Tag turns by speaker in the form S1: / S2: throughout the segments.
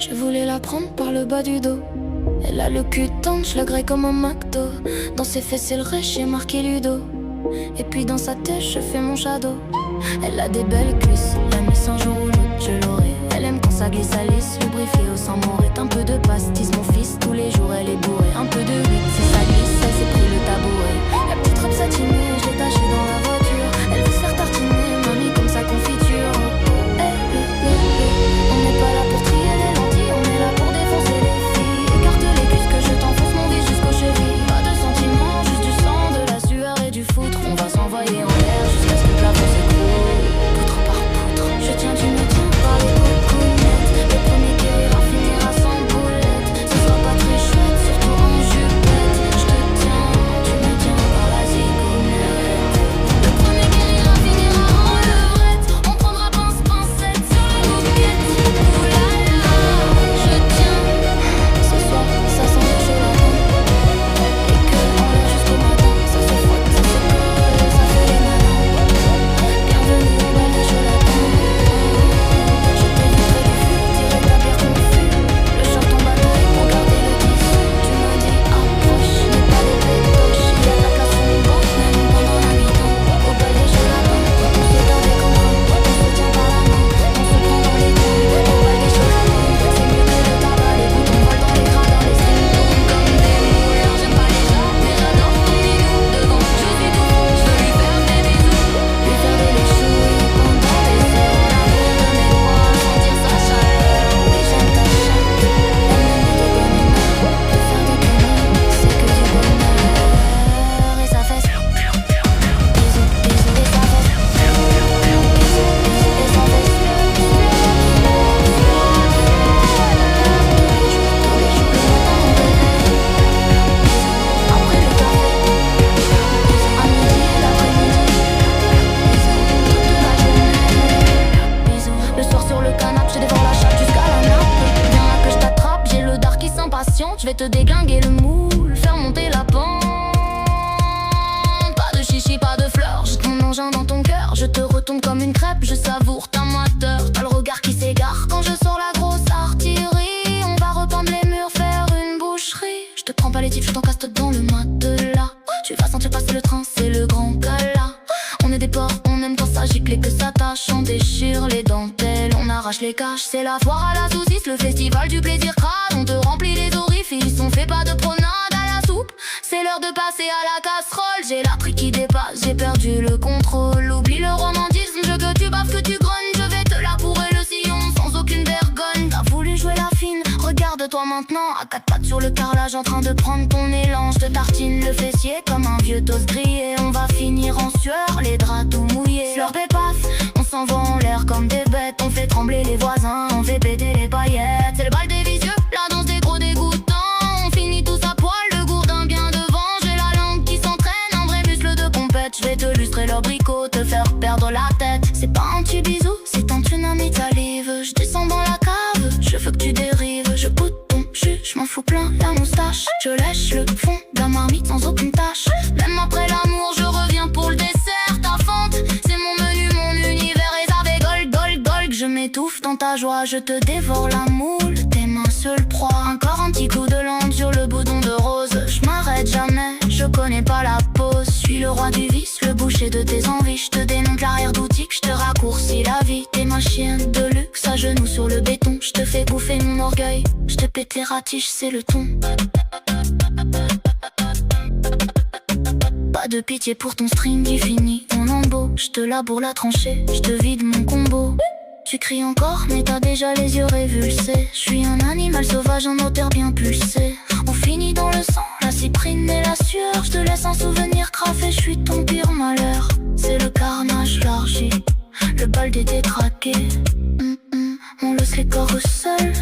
S1: Je voulais la prendre par le bas du dos. Elle a le cul tendre, je la graille comme un McDo. Dans ses fesses c'est le rêche, est marqué Ludo. Et puis dans sa tête je fais mon shadow. Elle a des belles cuisses, la miss un jour ou l'autre je l'aurai. Elle aime quand ça glisse à lisse, lubrifié au sang morette. Un peu de pastis mon fils, tous les jours elle est bourrée. Un peu de huit, si ça glisse, elle s'est pris le tabouret. La petite robe satinée, je l'ai tachée dans la voiture. Elle veut se faire tartiner, mamie comme sa confiture. On n'est pas là pour trier les lentilles, on est là pour défoncer les filles. Écarte les cuisses que je t'enfonce mon vis jusqu'aux chevilles. Pas de sentiments, juste du sang, de la sueur et du foutre. On va s'envoyer en l'air jusqu'à ce que le plafond s'écroule. Poutre par poutre, je tiens, tu me tiens par les coucounettes. Le premier qui ira finira sans boulette. Ce sera pas très chouette, surtout en jupette. Je te tiens, tu me tiens par la zigounette. Le premier qui ira finira en levrette. On prendra pince-pincette sur le bouquet. Oulala, je tiens. Ce soir, ça sent le gelatin. Et que on l'a jusqu'au matin. Ça se frotte, ça se colle, ça fait les malins. Bienvenue au bal des cholatins. Je t'ai vu près du fût, tirer ta bière confus. Le short en bataille pour garder le tissu. Tu m'as dit approche, n'aie pas les pétoches. Il y a de la place sur une banque, même pendant la mi-temps. Au bal des cholatins, on se donne des campagnes. On se tient par la main, on se prend dans les couilles. Au bal des cholatins, c'est mieux que le tabac. Les bouts on vole dans les gradins, les streams tombent comme des moules. J'aime pas les chats, mais j'adore ton minou. Devant, je suis tout, je veux lui faire des bisous. Lui faire des léchouilles pendant des heures. L'amour de mes doigts, sentir sa chaleur. Oui, j'aime ta chatte, elle me met de bonne humeur. Et faire des conneries, c'est que du bonheur. Et ça fait bisous, bisous, et ça fait bisous, bisous, et ça fait tous les jours, le matin on réveille. Après le café, bisous à midi et l'après-midi. Bisous toute la journée. Bisous le soir sur le canapé, je dévore la chatte jusqu'à la nappe. Viens là que je t'attrape, j'ai le dard qui s'impatiente. Je vais te déglinguer le moule, faire monter la pente. Pas de chichi, pas de fleurs, je ton engin dans ton cœur. Je te retombe comme une crêpe, je savoure ta moiteur. T'as le regard qui s'égare quand je sors la grosse artillerie. On va repeindre les murs, faire une boucherie. Je te prends pas les tifs, je t'encaste dans le matelas. Tu vas sentir passer le train, c'est le grand gala. On est des porcs, on aime quand ça gicle et que ça tâche. On déchire les dentelles, on arrache les caches. C'est la foire à la saucisse, le festival du plaisir crade. On te remplit les orifices, on fait pas de promenade à la soupe. C'est l'heure de passer à la casserole. J'ai la trique qui dépasse, j'ai perdu le contrôle. Oublie le romantisme, je veux que tu baves, que tu grognes. Je vais te labourer le sillon sans aucune vergogne. T'as voulu jouer la fine, regarde-toi maintenant. À quatre pattes sur le carrelage en train de prendre ton élan. Je te tartine le fessier comme un vieux toast grillé. On va finir en sueur, les draps tout mouillés. Fleur des passes, on s'envoie en l'air comme des bêtes. On fait trembler les voisins, on fait péter les paillettes. C'est le bal des vicieux, la danse des gros dégoûtants. On finit tous à poil, le gourdin bien devant. J'ai la langue qui s'entraîne, un vrai muscle de compète. Je vais te lustrer leur bricot, te faire perdre la tête. C'est pas un petit bisou, c'est un tsunami de salive. Je descends dans la cave, je veux que tu dérives. Je goûte ton jus, je m'en fous plein la moustache. Je lèche le fond de la marmite sans aucune tâche. Même après l'amour, je reviens pour le dessert. Ta fente, c'est mon menu, mon univers. Et ça fait gold, gold, gold. Je m'étouffe dans ta joie, je te dévore la moule. Tes mains seule proie, encore un petit coup de lampe sur le boudon de rose. Je m'arrête jamais, je connais pas la pause. Je suis le roi du vice, le boucher de tes envies. Je te démonte l'arrière d'outil, je te raccourcis la vie. T'es ma chienne de luxe, à genoux sur le béton. Je te fais bouffer mon orgueil, je te pète les ratiches, c'est le ton. Pas de pitié pour ton string qui finit ton lambeau. Je te laboure la tranchée, je te vide mon combo. Tu cries encore mais t'as déjà les yeux révulsés. Je suis un animal sauvage en odeur bien pulsée. On finit dans le sang, la cyprine et la sueur. Je te laisse un souvenir craffé, je suis ton pire malheur. C'est le carnage largi, le bal des détraqués. On laisse les corps seuls,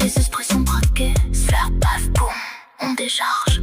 S1: les esprits sont braqués. Slap, paf, boum, on décharge.